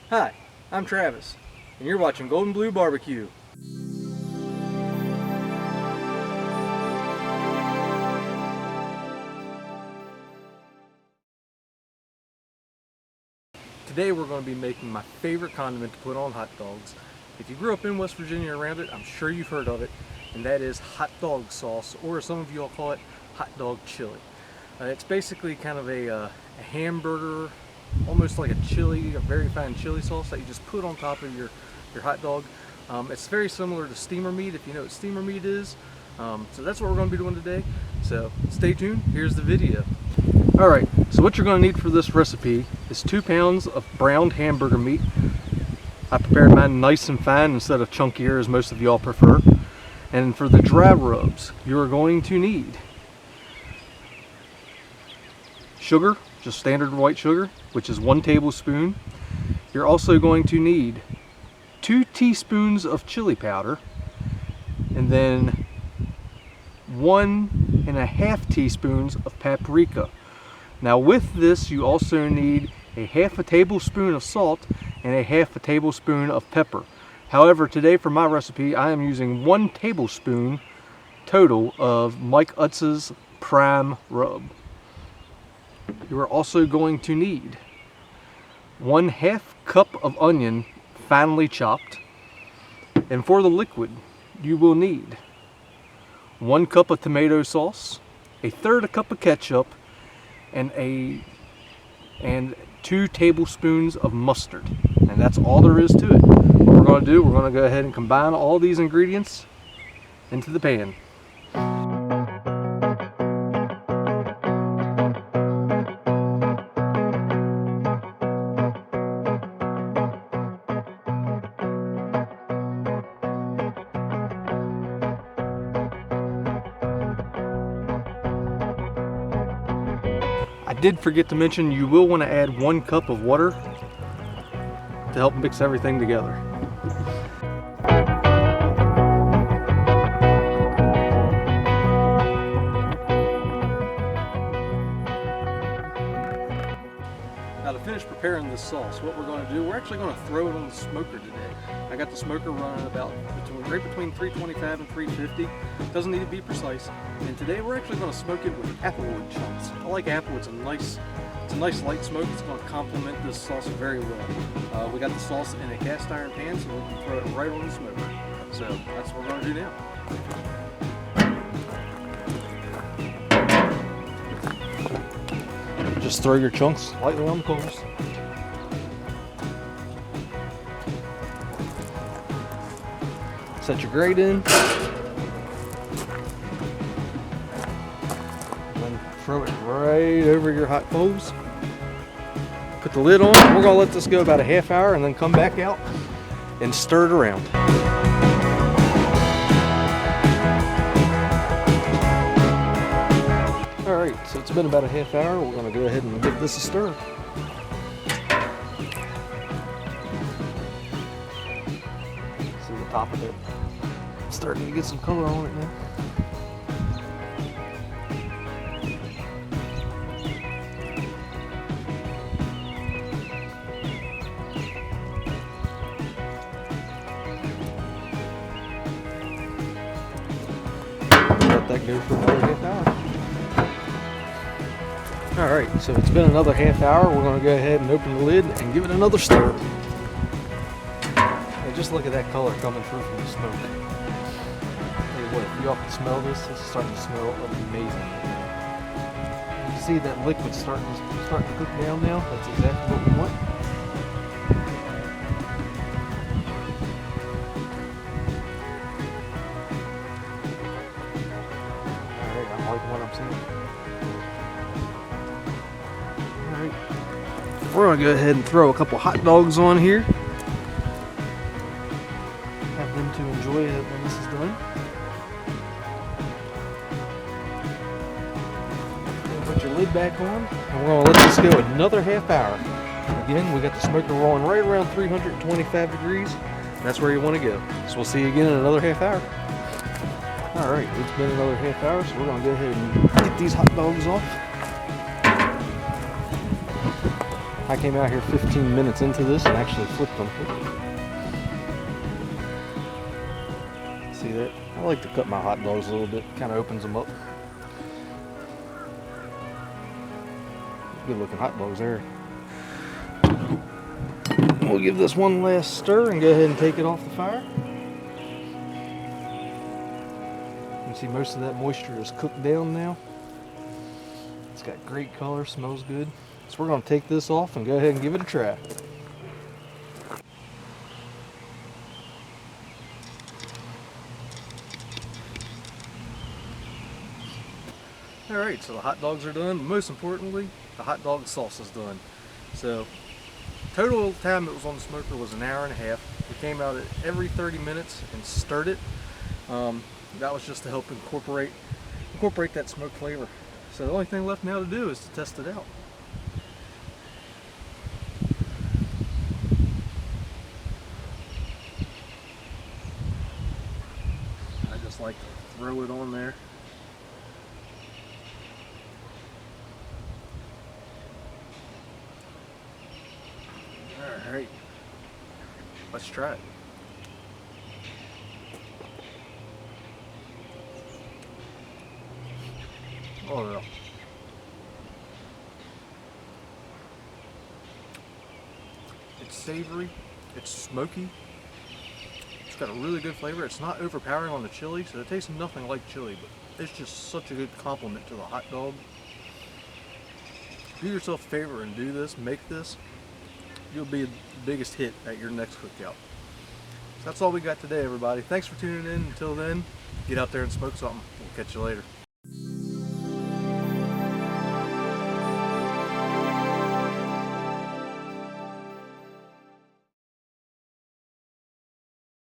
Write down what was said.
Hi, I'm Travis, and you're watching Golden Blue Barbecue. Today we're going to be making my favorite condiment to put on hot dogs. If you grew up in West Virginia around it, I'm sure you've heard of it, and that is hot dog sauce, or some of you all call it hot dog chili. It's basically kind of a hamburger, almost like a chili, a very fine chili sauce that you just put on top of your hot dog. It's very similar to steamer meat, if you know what steamer meat is. So that's what we're going to be doing today. So stay tuned, here's the video. Alright, so what you're going to need for this recipe is 2 pounds of browned hamburger meat. I prepared mine nice and fine instead of chunkier as most of y'all prefer. And for the dry rubs, you're going to need sugar, just standard white sugar, which is 1 tablespoon. You're also going to need 2 teaspoons of chili powder, and then 1.5 teaspoons of paprika. Now with this, you also need a 1/2 tablespoon of salt and a 1/2 tablespoon of pepper. However, today for my recipe, I am using 1 tablespoon total of Mike Utz's prime rub. You are also going to need 1/2 cup of onion finely chopped. And for the liquid, you will need 1 cup of tomato sauce, 1/3 cup of ketchup, and 2 tablespoons of mustard. And that's all there is to it. What we're going to do, we're going to go ahead and combine all these ingredients into the pan. I did forget to mention you will want to add 1 cup of water to help mix everything together. Now to finish preparing this sauce, what we're going to do, we're actually going to throw it on the smoker today. I got the smoker running about right between 325 and 350. Doesn't need to be precise. And today we're actually going to smoke it with applewood chunks. I like apple. It's a nice light smoke. It's going to complement this sauce very well. We got the sauce in a cast iron pan, so we can throw it right on the smoker. So that's what we're going to do now. Just throw your chunks lightly on the coals. Set your grate in. Then throw it right over your hot coals. Put the lid on. We're going to let this go about a ½ hour and then come back out and stir it around. Alright, so it's been about a ½ hour. We're going to go ahead and give this a stir. See the top of it. It's starting to get some color on it now. Let that go for another ½ hour. Alright, so it's been another ½ hour. We're going to go ahead and open the lid and give it another stir. And just look at that color coming through from the smoke. Tell you what, if y'all can smell this, it's starting to smell amazing. You can see that liquid starting to cook down now. That's exactly what we want. Alright, I'm liking what I'm seeing. Alright, we're going to go ahead and throw a couple hot dogs on here. Have them to enjoy it when this is done. Put your lid back on, and we're going to let this go another ½ hour. Again, we got the smoker rolling right around 325 degrees. That's where you want to go. So we'll see you again in another ½ hour. Alright, it's been another ½ hour, so we're going to go ahead and get these hot dogs off. I came out here 15 minutes into this and actually flipped them. See that? I like to cut my hot dogs a little bit, kind of opens them up. Good looking hot dogs there. We'll give this one last stir and go ahead and take it off the fire. You can see most of that moisture is cooked down now. It's got great color, smells good. So we're going to take this off and go ahead and give it a try. Alright, so the hot dogs are done. Most importantly, the hot dog sauce is done. So total time it was on the smoker was an hour and a half. We came out at every 30 minutes and stirred it. That was just to help incorporate that smoke flavor. So the only thing left now to do is to test it out. I just like to throw it on there. Alright, let's try it. Oh yeah. It's savory, it's smoky, it's got a really good flavor. It's not overpowering on the chili, so it tastes nothing like chili, but it's just such a good compliment to the hot dog. Do yourself a favor and do this, make this. You'll be the biggest hit at your next cookout. So that's all we got today, everybody. Thanks for tuning in. Until then, get out there and smoke something. We'll catch you later.